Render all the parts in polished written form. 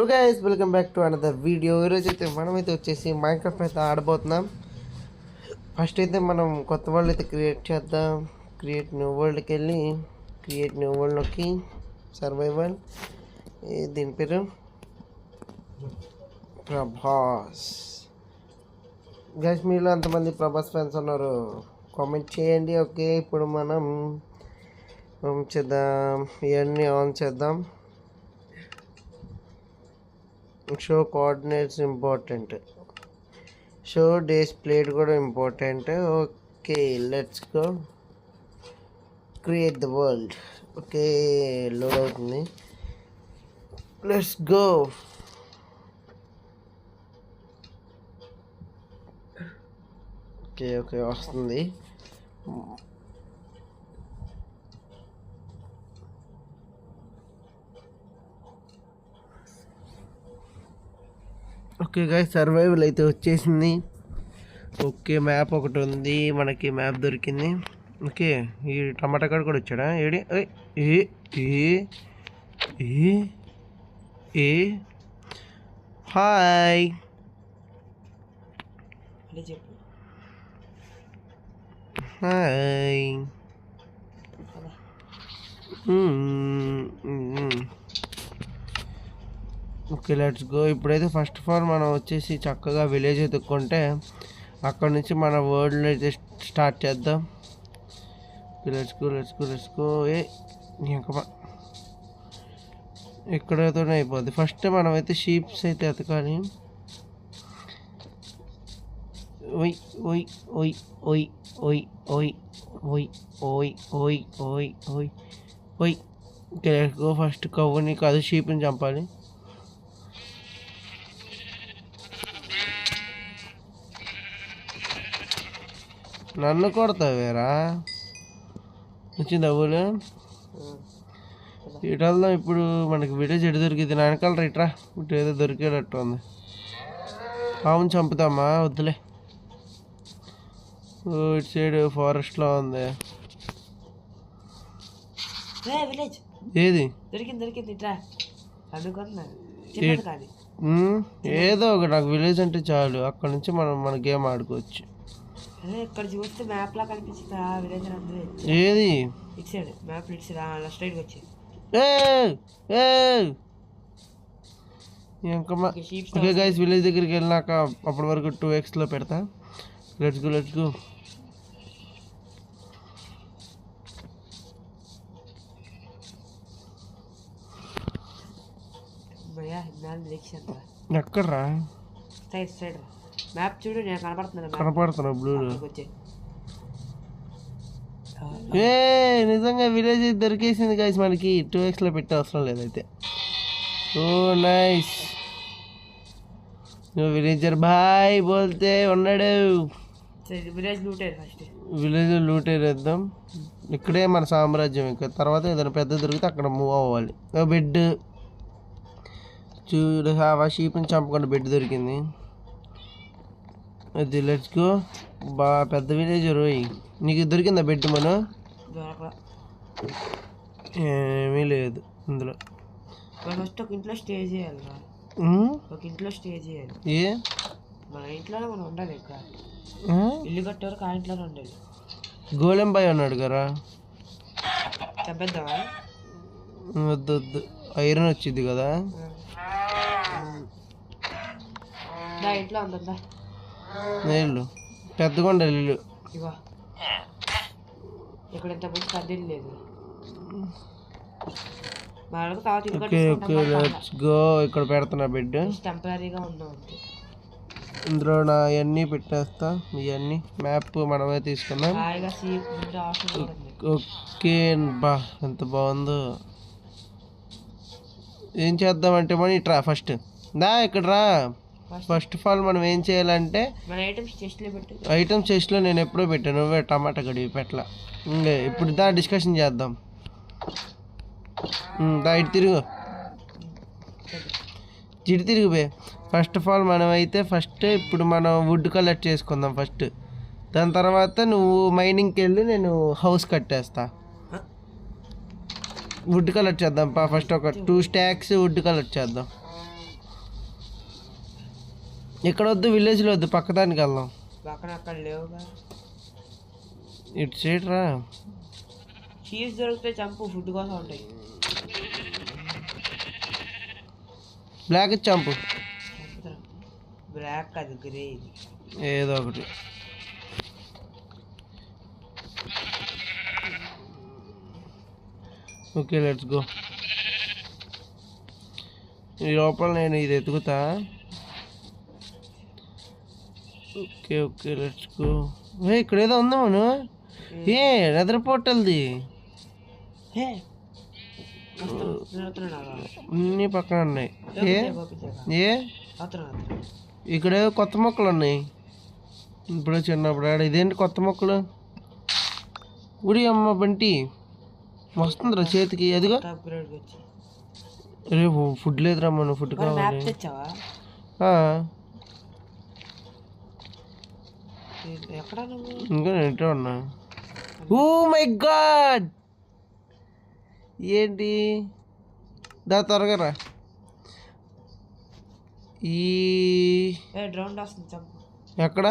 Hello guys, welcome back to another video. ఈరోజు అయితే మనమైతే వచ్చేసి మైన్క్రాఫ్ట్ అయితే ఆడబోతున్నాం. ఫస్ట్ అయితే మనం కొత్త వరల్డ్ అయితే క్రియేట్ చేద్దాం. క్రియేట్ న్యూ వరల్డ్కి వెళ్ళి క్రియేట్ న్యూ వరల్డ్లోకి సర్వైవల్, దీని పేరు ప్రభాస్. గైస్, మీలో అంతమంది ప్రభాస్ ఫ్యాన్స్ ఉన్నారు కామెంట్ చేయండి. ఓకే, ఇప్పుడు మనం చేద్దాం, ఇవన్నీ ఆన్ చేద్దాం. Show coordinates important, show days played కూడా important. Okay, let's go create the world. Okay, load అవుతుంది, లెట్స్ గో. ఓకే ఓకే వస్తుంది. ఓకే గాయ్స్, సర్వైవల్ అయితే వచ్చేసింది. ఓకే, మ్యాప్ ఒకటి ఉంది, మనకి మ్యాప్ దొరికింది. ఓకే, ఈ టమాటా కాడ కూడా వచ్చాడా? AD A A A A hi, hi. Okay, let's go. ఇప్పుడైతే ఫస్ట్ ఆఫ్ ఆల్ మనం వచ్చేసి చక్కగా విలేజ్ ఎత్తుక్కుంటే అక్కడ నుంచి మన వరల్డ్ అయితే స్టార్ట్ చేద్దాం. Let's go let's go let's go. ఇంకా ఇక్కడతో అయిపోద్ది. ఫస్ట్ మనం అయితే షీప్స్ అయితే ఎతకాలి. ఓయ్ ఓయ్ ఓయ్ ఓయ్ ఓయ్ ఓయ్ ఓయ్ ఓయ్ ఓయ్ ఓయ్ ఓయ్ ఓయ్. Okay, let's go. ఫస్ట్ కవ్వుని కాదు, షీప్ని చంపాలి. నన్ను కొడతావేరా? వచ్చింది డబ్బులు. ఇటు వెళ్దాం. ఇప్పుడు మనకి విలేజ్ ఎటు దొరికింది? నా వెనకాల రైట్రా. ఇటు ఏదో దొరికేటట్టు ఉంది. అవును, చంపుతామా? వద్దులే. ఇటు సైడ్ ఫారెస్ట్లో ఉంది. ఏది ఏదో ఒక, నాకు విలేజ్ అంటే చాలు. అక్కడ నుంచి మన గేమ్ ఆడుకోవచ్చు. ఇక్కడ చూస్తే మ్యాప్ లా కనిపిస్తుంది ఆ విలేజ్ అందరూ. ఏది? ఇటు సైడ్ మ్యాప్ ఇటు సైడ్ అలా స్ట్రైట్ వచ్చి. ఓకే గైస్, విలేజ్ దగ్గరికి వెళ్ళినాక అప్పటి వరకు 2xలో పెడతా. Let's go let's go. ఎక్కడ్రా? స్ట్రైట్ స్ట్రైట్ మ్యాప్ చూడు, నేను కనపడుతున్నా బ్లూ. నిజంగా విలేజ్ దొరికేసింది గైస్ మనకి. 2xలో పెట్టే అవసరం లేదైతే. ఓ నైస్. విలేజర్ బాయ్ బోల్తే ఉన్నాడు. విలేజ్ లూట్ వేద్దాం. ఇక్కడే మన సామ్రాజ్యం. ఇంకా తర్వాత ఏదైనా పెద్ద దొరికితే అక్కడ మూవ్ అవ్వాలి. బెడ్ చూడు, షీప్ని చంపకుండా బెడ్ దొరికింది. అది లెట్స్ గో. పెద్ద విలేజ్ రోయ్. నీకు దొరికిందా బెడ్? మనం ఏమీ లేదు ఇందులో. ఫస్ట్ ఒక ఇంట్లో స్టే చేయాలి. ఒక ఇంట్లో స్టే చేయాలి. మన ఇంట్లోనే మనం ఉండాలి. ఇక్కడ ఇల్లు కట్టే వరకు ఆ ఇంట్లోనే ఉండాలి. గోలెం బాయ్ ఉన్నాడు కదా, చంపేద్దామా? వద్దు వద్దు, ఐరన్ వచ్చింది కదా. ఇంట్లో ఉందా? నీళ్ళు పెద్దగా ఉండాలి ఇల్లు. ఇక్కడ ఎంత మంచి పెద్ద లేదు. Okay okay, let's go. ఇక్కడ పెడుతున్నా బెడ్. టెంపరీగా ఉన్నాం. ఇందులో నా ఇవన్నీ పెట్టేస్తా. ఇవన్నీ మ్యాప్ మనమే తీసుకున్నాం. ఓకే బా, ఎంత బాగుందో. ఏం చేద్దామంటే మన ఇట్రా ఫస్ట్ దా, ఇక్కడ రా. ఫస్ట్ ఆఫ్ ఆల్ మనం ఏం చేయాలంటే ఐటమ్స్ చెస్ట్లో నేను ఎప్పుడో పెట్టాను, నువ్వే టమాటా గడివి పెట్టలా. ఇప్పుడు దా డిస్కషన్ చేద్దాం. దా ఇటు తిరుగు, ఇటు తిరిగిపోయి. ఫస్ట్ ఆఫ్ ఆల్ మనమైతే ఇప్పుడు మనం వుడ్ కలెక్ట్ చేసుకుందాం ఫస్ట్. దాని తర్వాత నువ్వు మైనింగ్కి వెళ్ళి నేను హౌస్ కట్టేస్తా. వుడ్ కలెక్ట్ చేద్దాం ఫస్ట్. ఒక 2 స్టాక్స్ వుడ్ కలెక్ట్ చేద్దాం. ఇక్కడ వద్దు, విలేజ్లో వద్దు, పక్కదానికి వెళ్దాం. పక్కన అక్కడ లేవుగా. ఇటు సైడ్ రా. చీజ్ దొరికితే చంపు, ఫుడ్ కోసం ఉంటాయి. బ్లాక్ చంపు. బ్లాక్ అది గ్రే, ఏదో ఒకటి. Okay let's go. ఈ లోపల నేను ఇది ఎతుకుతా. Okay okay let's go. ఇక్కడ ఏదో ఉందా మనం? ఏ నెదర్ పోర్టల్ది అన్నీ పక్కన ఉన్నాయి. ఏ ఇక్కడ ఏదో కొత్త మొక్కలు ఉన్నాయి. ఇప్పుడు చిన్నప్పుడు ఆడ ఇదేంటి కొత్త మొక్కలు? గుడి అమ్మ బంటి వస్తుందిరా చేతికి. అదిగో రేపు ఫుడ్ లేదురా, మనం ఫుడ్ కావాలి. ఇంకా ఇంట్లో ఉన్నా. ఓ మై గాడ్, ఏంటి? దా త్వరగా రా. ఈ ఎక్కడ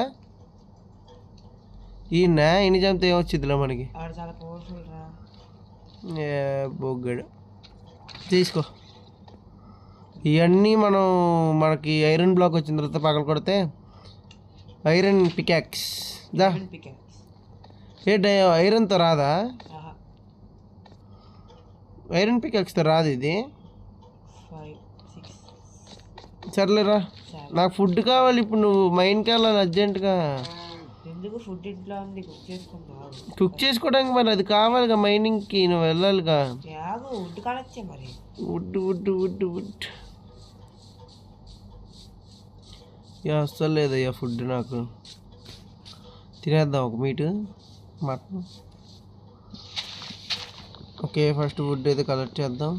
ఈయన ఇన్ని చంపితే ఏమొచ్చిందిలే మనకి. బొగ్గాడు తీసుకో. ఇవన్నీ మనకి ఐరన్ బ్లాక్ వచ్చిన తర్వాత పగల కొడితే ఐరన్ పికాక్స్. దా ఏ ఐరన్తో రాదా? ఐరన్ పికాక్స్తో రాదు ఇది. సర్లేరా, నాకు ఫుడ్ కావాలి ఇప్పుడు. నువ్వు మైన్కి వెళ్ళాలి అర్జెంటుగా. ఫుడ్ ఇంట్లో ఉంది, కుక్ చేసుకోవడానికి మరి అది కావాలిగా, మైనింగ్కి నువ్వు వెళ్ళాలిగా. వుడ్ వుడ్ వుడ్ వుడ్ అస్సలు లేదయ్యా ఫుడ్ నాకు. తినేద్దాం ఒక meat mutton. Okay first wood అయితే కలెక్ట్ చేద్దాం.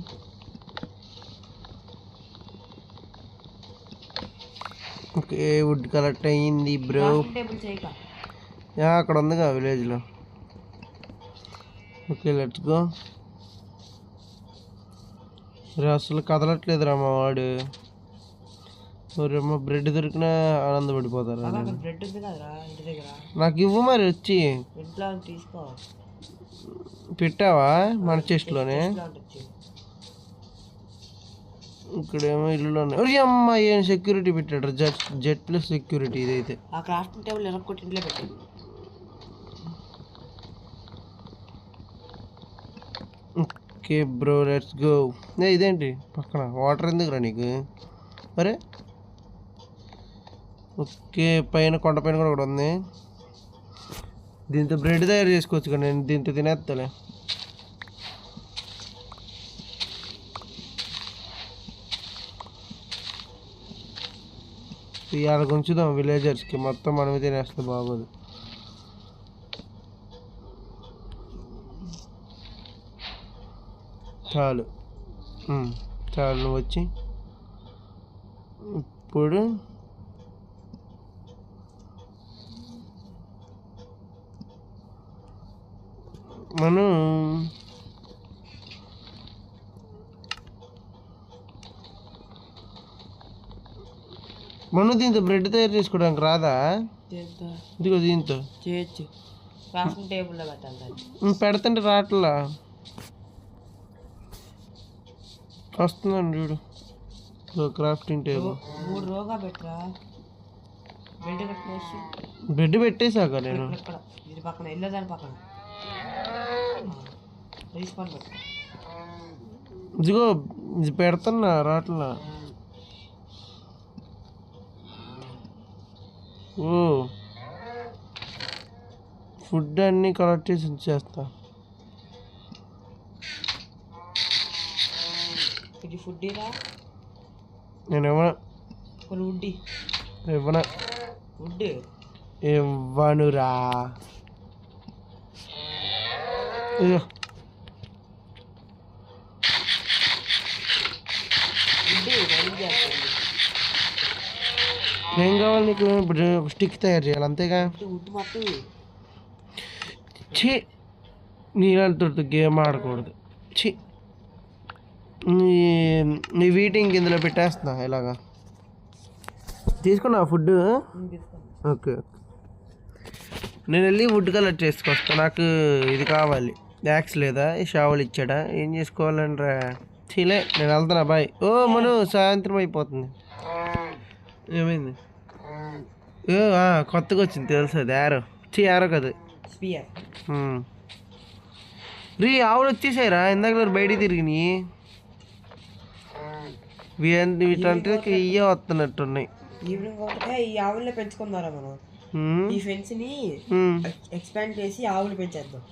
ఓకే వుడ్ కలెక్ట్ అయ్యింది బ్రో. అక్కడ ఉందిగా విలేజ్లో. Okay let's go. అసలు కదలట్లేదురా మా వాడు. బ్రెడ్ దొరికినా ఆనందపడిపోతారా? నాకు ఇవ్వు మరి వచ్చి. పెట్టావా మన చెస్ట్లోనే? ఇక్కడేమో ఇల్లు ఉన్నాయి. అమ్మ ఏం సెక్యూరిటీ పెట్టాడు, జెట్ ప్లస్ సెక్యూరిటీ. ఇదైతే ఓకే బ్రో లెట్స్ గో. ఇదేంటి పక్కన వాటర్ ఎందుకురా నీకు? అరే ఓకే పైన కొండపైన కూడా ఒకటి ఉంది. దీంతో బ్రెడ్ తయారు చేసుకోవచ్చు కదా. నేను దీంతో తినేస్తాలే. ఇవాళ ఉంచుదాం విలేజర్స్కి, మొత్తం మనమే తినేస్తే బాగోదు. చాలు చాలు నువ్వు వచ్చి. ఇప్పుడు మనం దీంతో బ్రెడ్ తయారు చేసుకోవడానికి రాదా? ఇదిగో దీంతో చేయొచ్చు. టేబుల్లో పెడతంటే రాట్లా. వస్తున్నాను చూడు. క్రాఫ్టింగ్ టేబుల్ 3 రోగా పెట్టరా. బ్రెడ్ పెట్టేసాక నేను ఇది పక్కన వెళ్ళేదాని పక్కన ఇదిగో ఇది పెడతాన్నా రాట్లా. ఓ ఫుడ్ అన్నీ కలెక్ట్ చేసి ఇచ్చేస్తా. ఇది ఫుడ్ నేను ఇవ్వనా? ఇవ్వనా? ఇవ్వనురా. ఏం కావాలి నీకు? ఇప్పుడు స్టిక్ తయారు చేయాలి అంతేగా. ఛీ నీళ్ళతో గేమ్ ఆడకూడదు. ఛీ నీ వీటింగ్ ఇందులో పెట్టేస్తున్నా ఇలాగా. తీసుకున్నావా ఫుడ్? తీసుకోండి. ఓకే. నేను వెళ్ళి వుడ్ కలెక్ట్ చేసుకొస్తా. నాకు ఇది కావాలి. యాక్స్ లేదా? ఈ షావులు ఇచ్చాడా? ఏం చేసుకోవాలండ్రా? చీలే, నేను వెళ్తున్నా. బాయ్. ఓ మను, సాయంత్రం అయిపోతుంది. ఏమైంది? కొత్తగా వచ్చింది తెలుసు, అది యారో. యారో కదా. స్పియర్. రీ ఆవులు వచ్చేసాయిరా, ఇందాక బయటికి తిరిగినాయి. వీటంటే ఇయ్యే వస్తున్నట్టున్నాయి. ఈవినింగ్ ఒకటే ఈ ఆవులనే పెంచుకున్నారా మనం. ఈ ఫెన్స్ ని ఎక్స్పాండ్ చేసి ఆవులు పెంచేద్దాం.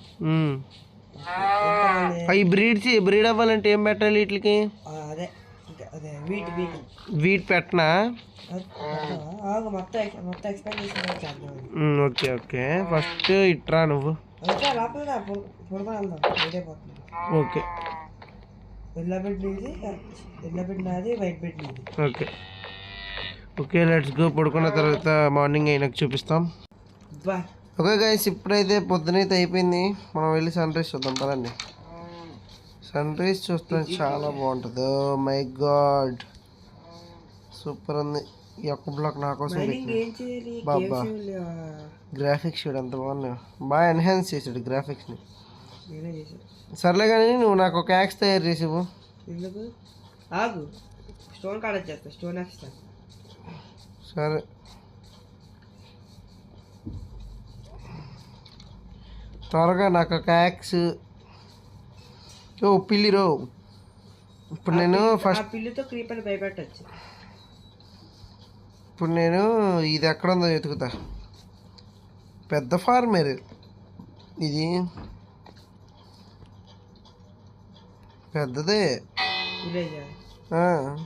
అవి బ్రీడ్ అవ్వాలంటే ఏం పెట్టాలి వీటికి? అదే అదే వీట్ పెట్టనా? మొత్తం ఎక్స్పాండ్ చేసి. ఓకే ఓకే, ఫస్ట్ ఇట్రా నువ్వు. ఓకే, ఎల్లో బెడ్ నీది, ఎల్లో బెడ్ నాది, వైట్ బెడ్ నీది. Okay okay, let's go. పడుకున్న తర్వాత మార్నింగ్ అయినాక చూపిస్తాం. ఓకే గైస్, ఇప్పుడైతే పొద్దునైతే అయిపోయింది. మనం వెళ్ళి సన్ రైజ్ చూద్దాం పదండి. సన్ రైజ్ చూస్తాం, చాలా బాగుంటుంది. ఓ మై గాడ్, సూపర్ ఉంది. ఈ ఒక్క బ్లాక్ నా కోసం బాబా. గ్రాఫిక్స్ చూడు ఎంత బాగున్నాయి, బాగా ఎన్హాన్స్ చేసాడు గ్రాఫిక్స్ని. సర్లే కానీ నువ్వు నాకు ఒక యాక్స్ తయారు చేసేవు. ఎందుకు? ఆగు, స్టోన్ కాడ చేస్తా, స్టోన్ యాక్స్. సరే, త్వరగా నాకు ఒక యాక్స్. ఓ పిల్లి రో. ఇప్పుడు నేను ఫస్ట్ పిల్లితో క్రీపర్ భయపెట్టచ్చు. ఇప్పుడు నేను ఇది ఎక్కడ ఉందో వెతుకుతా. పెద్ద ఫార్మర్ ఇది, పెద్దదే.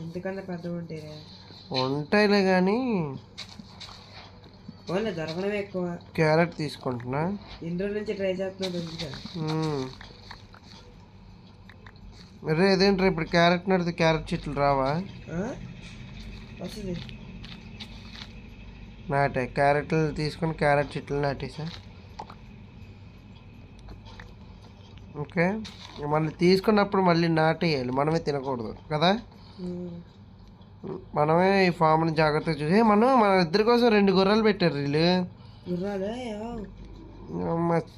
ఎందుకన్నా పెద్ద ఉంటాయిలే కానీ దొరకడమే ఎక్కువ. క్యారెట్ తీసుకుంటున్నా. ఎన్ని రోజుల నుంచి ట్రై చేస్తున్నా. అరే అదేంట్రా, ఇప్పుడు క్యారెట్ నడితే క్యారెట్ చెట్లు రావా? వస్తుంది. నాటే క్యారెట్లు తీసుకొని క్యారెట్ చెట్లు నాటేసా. ఓకే, మళ్ళీ తీసుకున్నప్పుడు మళ్ళీ నాటేయాలి, మనమే తినకూడదు కదా. మనమే ఈ ఫామ్ని జాగ్రత్తగా చూసి మన ఇద్దరి కోసం 2 గుర్రాలు పెట్టారు వీళ్ళు.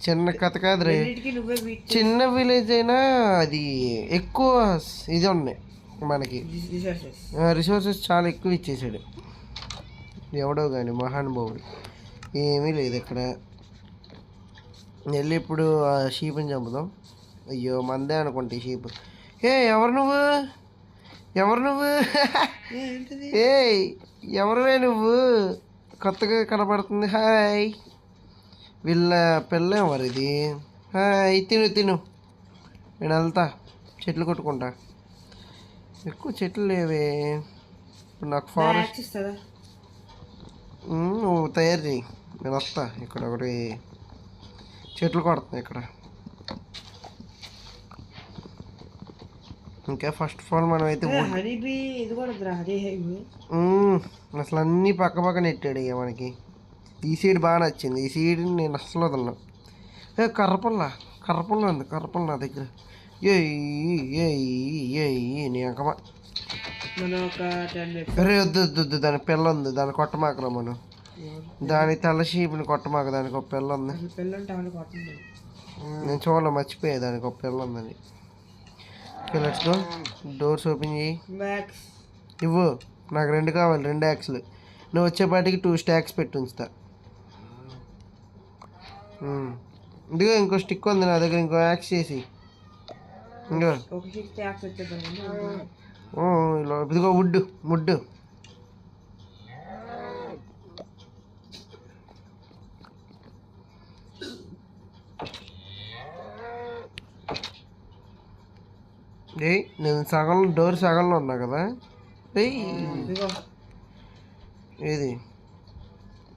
చిన్న కథ కాదు రే, చిన్న విలేజ్ అయినా అది ఎక్కువ ఇది ఉన్నాయి మనకి. రిసోర్సెస్ చాలా ఎక్కువ ఇచ్చేసాడు ఎవడో కానీ మహానుభావుడు. ఏమీ లేదు ఇక్కడ. వెళ్ళి ఇప్పుడు ఆ షీప్ని చంపుదాం. అయ్యో మందే అనుకుంటే ఈ షీప్. ఎవరు నువ్వు? ఏ ఎవరువే నువ్వు? కొత్తగా కనపడుతుంది. హాయ్, వీళ్ళ పిల్ల మరి ఇది. హాయ్, తిను. నేను వెళ్తా, చెట్లు కొట్టుకుంటా. ఎక్కువ చెట్లు లేవే. ఇప్పుడు నాకు ఫారెస్ట్ నువ్వు తయారు చేయి, నేను వస్తా. ఇక్కడ ఒకటి చెట్లు కొడుతున్నా ఇక్కడ. ఇంకా ఫస్ట్ ఆఫ్ ఆల్ మనం అయితే అసలు అన్నీ పక్క నెట్టాడు ఇక మనకి. ఈ సీడ్ బాగా నచ్చింది, ఈ సీడ్ని నేను అసలు వదలను. కర్రపుల్ల ఉంది, కర్రపుల్ల నా దగ్గర. నీ అంకమా. అరే వద్దు, దాని పిల్ల ఉంది, దాన్ని కొట్టమాకరా మనం. దాని తెల్ల షీప్ని కొట్టమాక, దానికి ఒక పిల్ల ఉంది. నేను చూడాలి, మర్చిపోయా దానికి ఒక పిల్ల ఉందని. Let's go. డోర్స్ ఓపెన్ చేయి. ఇవ్వు, నాకు 2 కావాలి, 2 యాక్స్లు. నువ్వు వచ్చేపాటికి 2 స్టాక్స్ పెట్టి ఉంచుతా. ఇదిగో ఇంకో స్టిక్ ఉంది నా దగ్గర, ఇంకో యాక్స్ చేసి. ఇంకో ఇదిగో ముడ్డు. నేను డోర్ సగంలో ఉన్నా కదా. ఏది?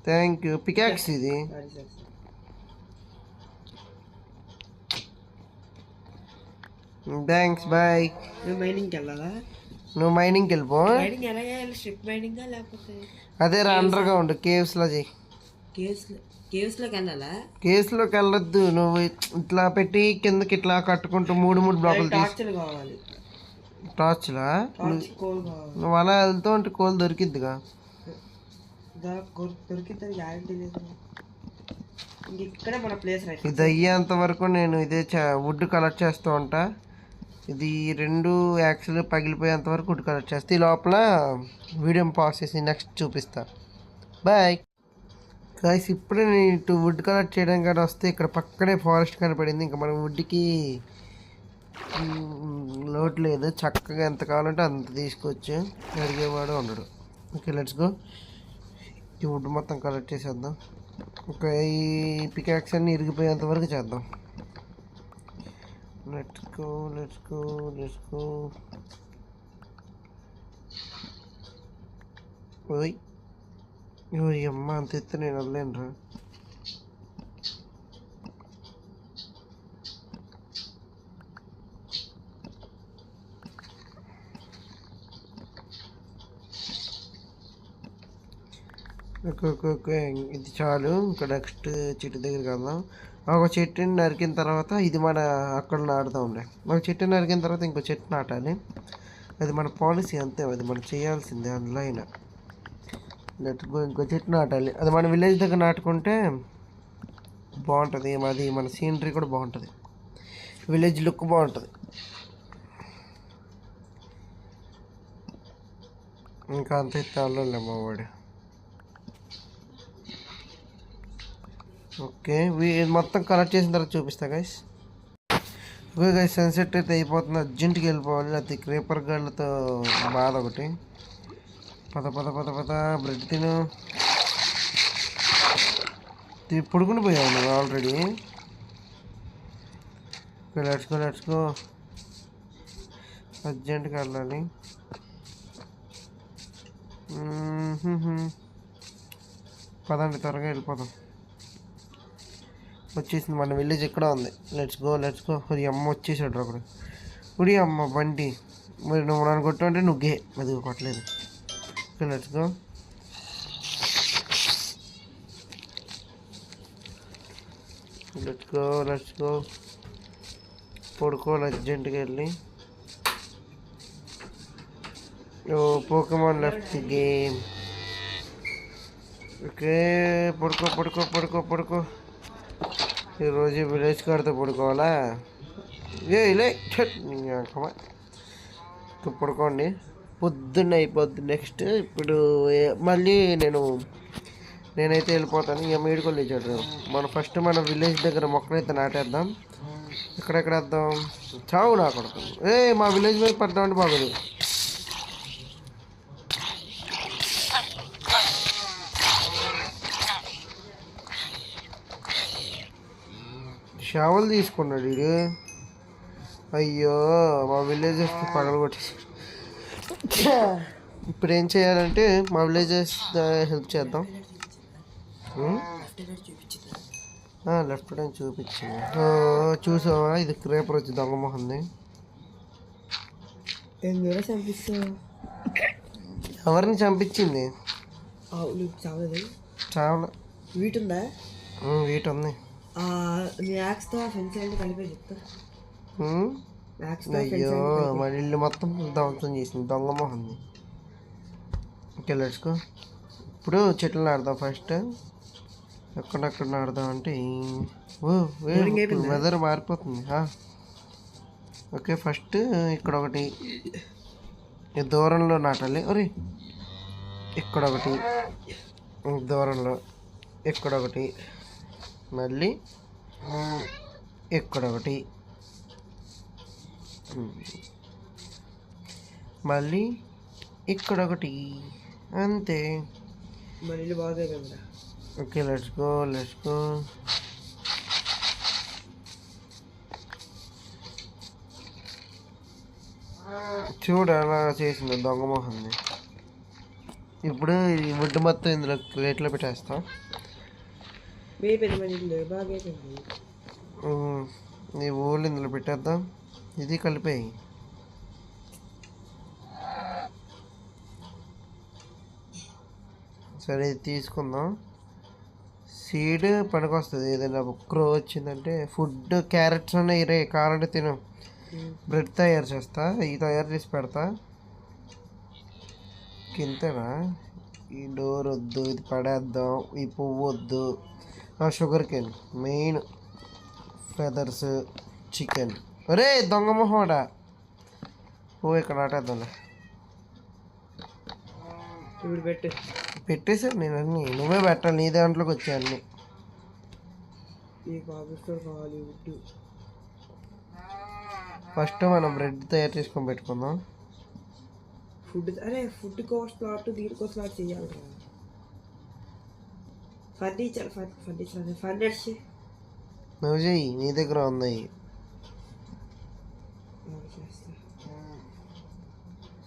Thank you. పికాక్స్ ఇది. Thanks, bye. నువ్వు మైనింగ్కి వెళ్ళిపో. అదే రా, అండర్గ్రౌండ్ కేవ్స్లో చెయ్యి. కేవ్స్లోకి వెళ్ళొద్దు, నువ్వు ఇట్లా పెట్టి కిందకి ఇట్లా కట్టుకుంటూ 3 బ్లాకులు కావాలి. టార్చ్లా? నువ్వు అలా వెళ్తూ ఉంటే కోల్ దొరికిద్దిగా. దొరికితే గ్యారంటీ లేదు. ఇంక ఇక్కడే మన ప్లేస్ రైట్. ఇది అయ్యేంత వరకు నేను ఇదే వుడ్ కలెక్ట్ చేస్తూ ఉంటా. ఇది రెండు యాక్సిల్ పగిలిపోయేంత వరకు వుడ్ కలెక్ట్ చేస్తే ఈ లోపల వీడియో పాస్ చేసి నెక్స్ట్ చూపిస్తా. Bye guys. ఇప్పుడే నేను ఇటు వుడ్ కలెక్ట్ చేయడం కానీ వస్తే ఇక్కడ పక్కనే ఫారెస్ట్ కనపడింది. ఇంకా మనం వుడ్కి లోటు లేదు, చక్కగా ఎంత కావాలంటే అంత తీసుకోవచ్చు, అడిగేవాడు ఉండడు. Okay let's go. ఈ వుడ్ మొత్తం కలెక్ట్ చేసేద్దాం. ఒక ఈ పికాక్స్ అన్ని ఇరిగిపోయేంత వరకు చేద్దాం. Let's go let's go let's go. ఓయ్ ఓయ్ అమ్మ, అంత ఎత్తు నేను వదలేనురా. ఓకే ఇది చాలు. ఇంకా నెక్స్ట్ చెట్టు దగ్గరికి వెళ్దాం. ఒక చెట్టుని నరికిన తర్వాత ఇది మన అక్కడ నాటుదాం ఉండే. ఒక చెట్టు నరికిన తర్వాత ఇంకో చెట్టు నాటాలి. అది మన పాలసీ అంతే, అది మనం చేయాల్సిందే అందులో అయినా. ఇంకో చెట్టు నాటాలి. అది మన విలేజ్ దగ్గర నాటుకుంటే బాగుంటుంది. అది మన సీనరీ కూడా బాగుంటుంది, విలేజ్ లుక్ బాగుంటుంది. ఇంకా అంత ఎత్తాలో మా వాడు. ఓకే మొత్తం కలెక్ట్ చేసిన తర్వాత చూపిస్తా గైస్. ఓకే గైస్, సన్సెట్ అయితే అయిపోతుంది, అర్జెంట్కి వెళ్ళిపోవాలి. అది క్రీపర్ గళ్ళతో బాధ ఒకటి. పద పద పద పద, బ్రెడ్ తిను. పొడుకుని పోయావు నువ్వు already. Okay let's go let's go. అర్జెంట్గా వెళ్ళాలి. పదండి త్వరగా వెళ్ళిపోదాం. వచ్చేసింది మన విలేజ్ ఎక్కడ ఉంది. Let's go let's go. మరి అమ్మ వచ్చేసాడు అక్కడ. ఉడి అమ్మ బండి. మరి నువ్వు నన్ను కొట్టావంటే నువ్వే అది కొట్టలేదు. Okay let's go. Let's go let's go. పడుకోవాలి అర్జెంట్గా వెళ్ళి. ఓ పోకెమాన్ లెఫ్ట్ గేమ్. ఓకే పడుకో పడుకో పడుకో పడుకో. ఈరోజు విలేజ్ కాడితో పడుకోవాలా? లే పడుకోండి, పొద్దున్న అయిపోద్ది నెక్స్ట్. ఇప్పుడు మళ్ళీ నేనైతే వెళ్ళిపోతాను. ఇక మీడుకొని లేచాడు. ఫస్ట్ మన విలేజ్ దగ్గర మొక్కలైతే నాటేద్దాం. ఎక్కడెక్కడ వేద్దాం? చావు నా కొడుతుంది. మా విలేజ్ మీద పడదామంటే బాగోదు. షావల్ తీసుకున్నాడు వీడు. అయ్యో మా విలేజెస్ పగలగొట్టేసాడు. ఇప్పుడు ఏం చేయాలంటే మా విలేజెస్ హెల్ప్ చేద్దాం. లెఫ్ట్ హ్యాండ్ చూపించింది. చూసావా, ఇది క్రేపర్ వచ్చి దొంగ మొహంది. ఎవరిని చంపించింది? చావల. వీటుందా? వీటి ఉంది. అయ్యో మరి ఇల్లు మొత్తం ధ్వంసం చేసింది దొంగ మొహంది. Okay let's go. ఇప్పుడు చెట్లు నాడదాం ఫస్ట్. ఎక్కడెక్కడ నాడదాం అంటే వెదర్ మారిపోతుంది. ఓకే ఫస్ట్ ఇక్కడ ఒకటి దూరంలో నాటాలి. ఒరే ఇక్కడ ఒకటి దూరంలో, ఇక్కడ ఒకటి, మళ్ళీ ఇక్కడ ఒకటి, మళ్ళీ ఇక్కడ ఒకటి, అంతే. మళ్ళీ బాగా. Okay let's go let's go. చూడు అలా చేసింది దొంగ మొహంది. ఇప్పుడు ఈ వుడ్ మొత్తం ఇందులో ప్లేట్లో పెట్టేస్తాం. ఈ ఊళ్ళు ఇందులో పెట్టేద్దాం. ఇది కలిపేయి. సరే ఇది తీసుకుందాం. సీడ్ పనికొస్తుంది. ఏదైనా క్రో వచ్చిందంటే ఫుడ్. క్యారెట్స్ ఉన్నాయి, కావాలంటే తిను. బ్రెడ్ తయారు చేస్తా, ఇవి తయారు చేసి పెడతా. ఇంతేనా? ఈ డోర్ వద్దు, ఇది పడేద్దాం, ఈ పువ్వు వద్దు. Sugar cane main, feathers, chicken. ఒరే దొంగ మొహోడా, పువ్వు ఇక్కడ ఆటేద్దాంలే. ఇప్పుడు పెట్టేసాను నేను అన్నీ, నువ్వే పెట్టాలి, నీ దాంట్లోకి వచ్చాయి అన్నీ. కావాలి ఫస్ట్ మనం బ్రెడ్ తయారు చేసుకొని పెట్టుకుందాం. ఫుడ్ కోస్ట్ ప్లాట్ దీనికోసం ప్లాట్ చేయాలి. ఫర్నిచర్ నువ్వు చెయ్యి, నీ దగ్గర ఉన్నాయి.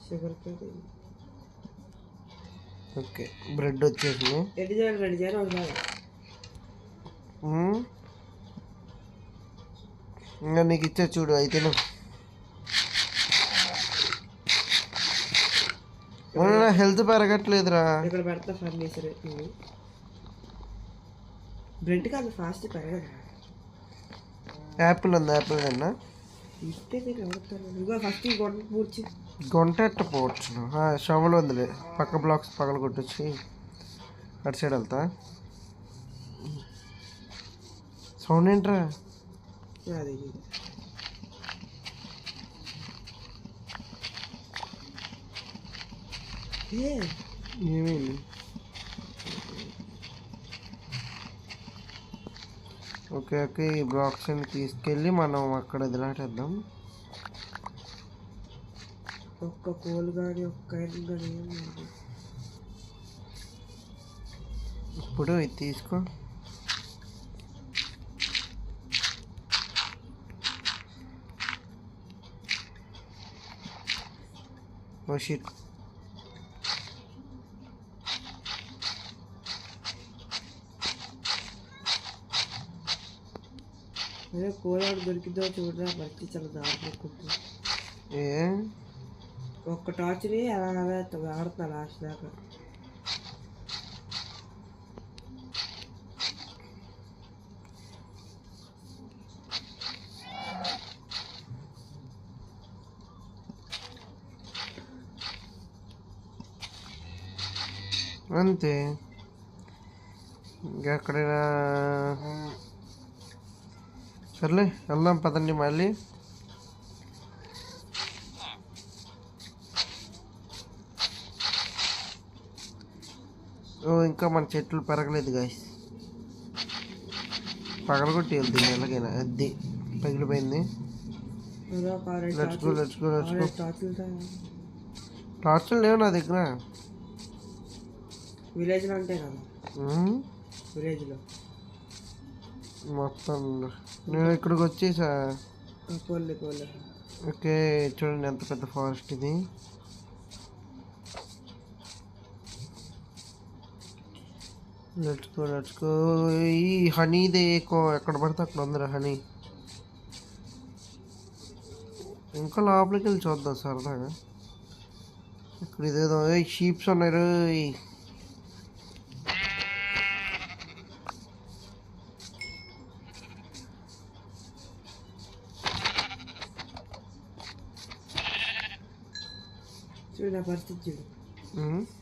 షుగర్ ఓకే, బ్రెడ్ వచ్చేసింది. రెడీ చేయాలి. ఇంకా నీకు ఇచ్చా చూడు, అయితే నా హెల్త్ పెరగట్లేదురా. ఇక్కడ పెడతా ఫర్నిచర్. బ్రెడ్ కాదు ఫాస్ట్ పెరగదు. యాపిల్ ఉంది, యాపిల్ అన్నా ఇస్తే ఇదిగో ఫస్ట్ ఈ గొంట పూడ్చి. గొంట ఎట్ట పోవచ్చు, షవల్ ఉందిలే, పక్క బ్లాక్స్ పగల కొట్టొచ్చి అటు సైడ్ వెళ్తా. సౌండ్ ఏంట్రా? అది ఏమైంది? ఓకే ఓకే, ఈ బ్లాక్స్ని తీసుకెళ్ళి మనం అక్కడ వదిలేటేద్దాం. ఒక్క కోల్ కానీ ఒక్క ఐరన్ కానీ ఏం లేదు. ఇప్పుడు ఇది తీసుకో. ఓ షిట్, అదే కోలాడు దొరికిద్దో చూడరా, బట్టి చాలా దారుకుంటుంది. ఒక్క టార్చ్ని అలా ఆడుతున్నా లాస్ట్ దాకా. అంతే, ఇంకెక్కడైనా సర్లే వెళ్దాం పదండి మళ్ళీ. ఇంకా మన చెట్లు పెరగలేదు గాయస్, పగలగొట్టి వెళ్తుంది ఎలాగైనా. అది పగిలిపోయింది. టార్చులు లేవు నా దగ్గర. విలేజ్లో ఉంటాయి కదా, విలేజ్లో మొత్తం. నేను ఇక్కడికి వచ్చేసా. ఓకే, చూడండి ఎంత పెద్ద ఫారెస్ట్ ఇది. Let's go. ఈ హనీదే ఎక్కడ పడితే అక్కడ ఉందిరా హనీ. ఇంకా లోపలికి వెళ్ళి చూద్దాం సరదాగా. ఇక్కడ ఇదేదో షీప్స్ ఉన్నాయి. చూడు నా పరిస్థితి చూడు.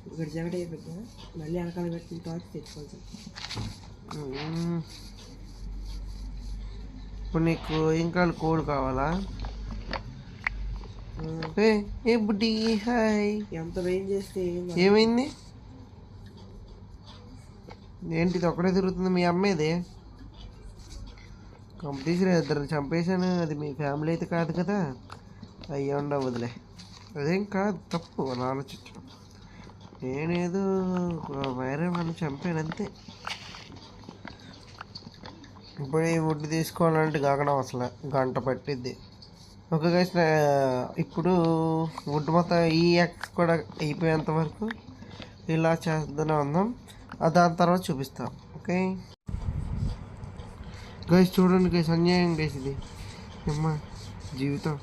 ఇక్కడ జగట్ అయిపోద్దా, మళ్ళీ వెనకాల పెట్టి టార్చ్ తెచ్చుకోవచ్చు. ఇప్పుడు నీకు ఇంకా కోల్ కావాలా? ఏ బుడ్డి హాయ్. ఎంత వెయిట్ చేస్తే ఏమైంది? ఏంటిది ఒకటే తిరుగుతుంది? మీ అమ్మేది కంపెనీస్ ఇద్దరు చంపేశాను. అది మీ ఫ్యామిలీ అయితే కాదు కదా, అయ్యా ఉండవదులే. అదేం కాదు, తప్పు అని ఆలోచించడం. నేనేదో వేరే వాళ్ళు చంపాను అంతే. ఇప్పుడు ఈ వుడ్ తీసుకోవాలంటే కాకడం అసలు గంట పట్టిద్ది. ఓకే గైస్, ఇప్పుడు వుడ్ మొత్తం ఈ ఎక్స్ కూడా అయిపోయేంత వరకు ఇలా చేస్తూనే ఉందాం. దాని తర్వాత చూపిస్తాం. ఓకే గైస్, చూడండి గైస్, అన్యాయం గైస్ ఇది. అమ్మా జీవితం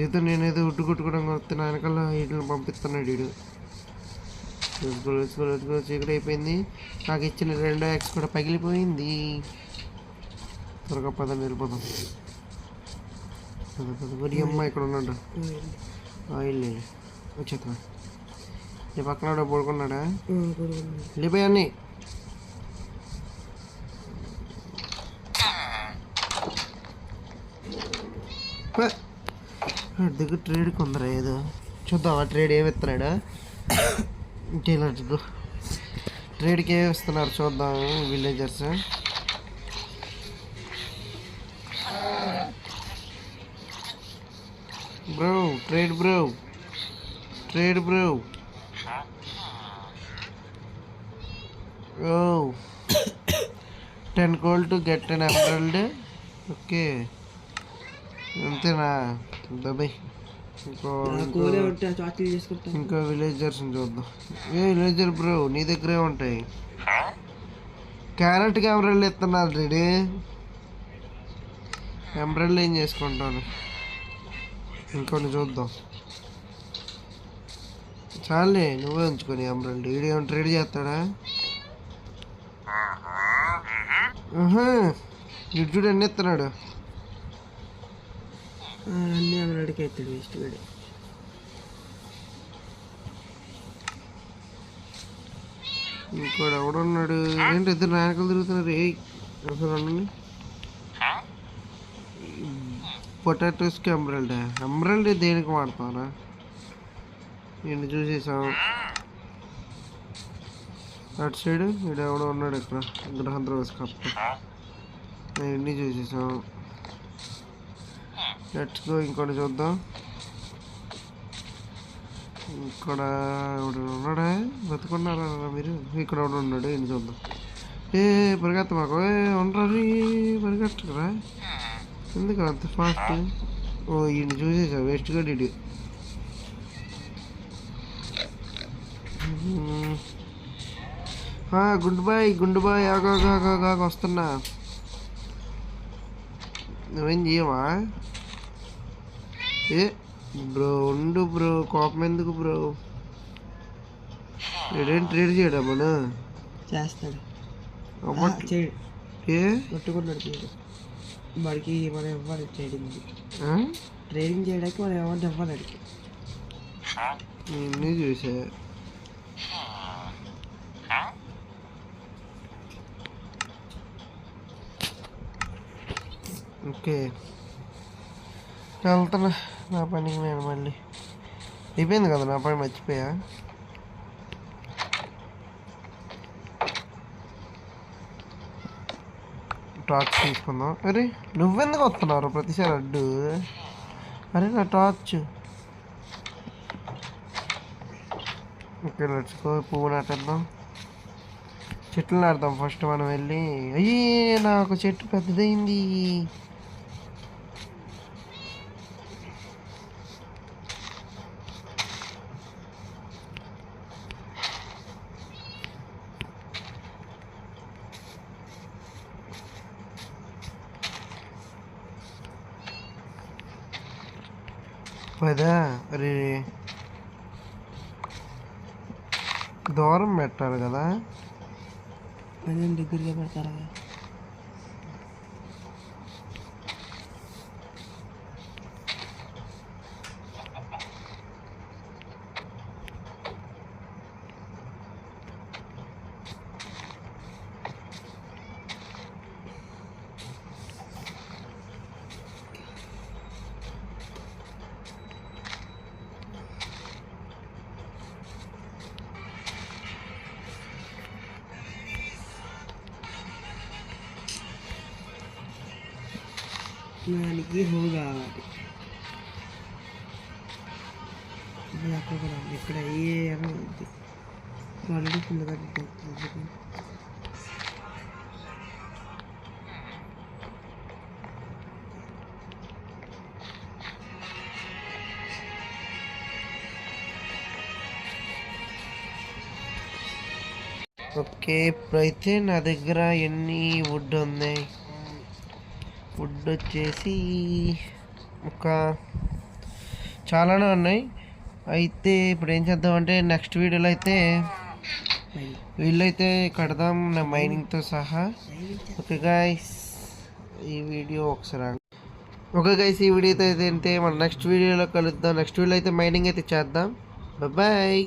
ఏదో నేనేదో ఉడ్డు కొట్టుకోవడం వస్తే నా వెనకాల వీటిని పంపిస్తున్నాడు వీడు. చీకటి అయిపోయింది. నాకు ఇచ్చిన 2 ఎక్స్ కూడా పగిలిపోయింది. త్వరగా పదండి వెళ్ళిపోదాం. అమ్మ ఇక్కడ ఉన్నాడు. ఆయిల్ వచ్చేస్తా. నీ పక్కన పడుకున్నాడా? వెళ్ళిపోయాన్ని దగ్గర ట్రేడ్ కొందరా ఏదో చూద్దాం. ఆ ట్రేడ్ ఏమి ఇస్తున్నాడా? ఇంకేలాగో ట్రేడ్కి ఏమి ఇస్తున్నారు చూద్దాం. Villagers bro, trade bro, trade bro. ఓ 10 gold to get an emerald. Okay అంతేనా? బాయ్. ఇంకో విలేజర్స్ని చూద్దాం. ఏ విలేజర్ బ్రో నీ దగ్గరే ఉంటాయి. క్యారెట్కి ఎమరాల్డ్ ఇస్తున్నారు రెడీ. ఎమరాల్డ్ ఏం చేసుకుంటాను? ఇంకొన్ని చూద్దాం. చాలే నువ్వే ఉంచుకొని ఎమరాల్డ్. వీడేమో ట్రేడ్ చేస్తాడా? ఇటు చూడు ఎన్ని ఇస్తున్నాడు. అన్నీ ఎమరాల్డ్కి అవుతాడు వేస్ట్ వీడు. ఇంకోడు ఎవడున్నాడు? ఏంటి ఇద్దరు నాయకులు తిరుగుతున్నారు? అసలు పొటాటోస్కి ఎమరాల్డ్. ఎమరాల్డ్ దేనికి వాడతారా? నేను చూసేసాం. అటు సైడ్ ఇక్కడ ఎవడో ఉన్నాడు. ఇక్కడ గ్రహద్రోస్ కప్ప. ఇవన్నీ చూసేసాం. Let's go. ఇంకోటి చూద్దాం. ఇక్కడ ఎవడు ఉన్నాడా? బతుకున్నారా మీరు? ఇక్కడ ఎవడు ఉన్నాడు? ఈయన చూద్దాం. పరిగెత్త మాకు ఉండరు. పరిగెట్టరా ఎందుకు అంత ఫాస్ట్? ఓ ఈయన చూసేసా వేస్ట్గా డిడి. గుండు బాయ్ ఆగా వస్తున్నా. నువ్వేం చేయవా? బ్రో ఉండు బ్రో, కోపం ఎందుకు బ్రో? ఏడేం ట్రేడ్ చేయడా? మన చేస్తాడు కొట్టుకున్నాడు. వాడికి మనం ఇవ్వాలి ట్రేడింగ్. ట్రేడింగ్ చేయడానికి మనం ఏమన్నా ఇవ్వాలి అడిగి. నిన్ను చూసా. ఓకే వెళ్తున్నా నా పనికి. నేను మళ్ళీ అయిపోయింది కదా నా పని, మర్చిపోయా. టార్చ్ తీసుకుందాం. అరే నువ్వెందుకు వస్తున్నావు ప్రతిసారి అడ్డు? అరే నా టార్చ్. ఓకే నడుచుకో. పువ్వు నాటేద్దాం. చెట్లు నాటుదాం ఫస్ట్ మనం వెళ్ళి. అయ్యి నాకు చెట్టు పెద్దదైంది. పదా? అరే దూరం పెట్టాలి కదా. కొంచెం దగ్గరగా పెడతారా? దానికి హో కావాలి. అక్కడ కూడా ఇక్కడ ఏ ఉంది ఆల్రెడీ ఫుల్గా. ఓకే ఇప్పుడైతే నా దగ్గర ఎన్ని వుడ్ ఉన్నాయి? వుడ్ వచ్చేసి ఒక చాలానే ఉన్నాయి. అయితే ఇప్పుడు ఏం చేద్దామంటే నెక్స్ట్ వీడియోలో అయితే వీళ్ళైతే కడదాం నా మైనింగ్తో సహా. ఓకే గైస్ ఈ వీడియో ఒకసారి ఓకే గైస్ ఈ వీడియో అయితే మనం నెక్స్ట్ వీడియోలో కలుద్దాం. నెక్స్ట్ వీడియో అయితే మైనింగ్ అయితే చేద్దాం. బాయ్.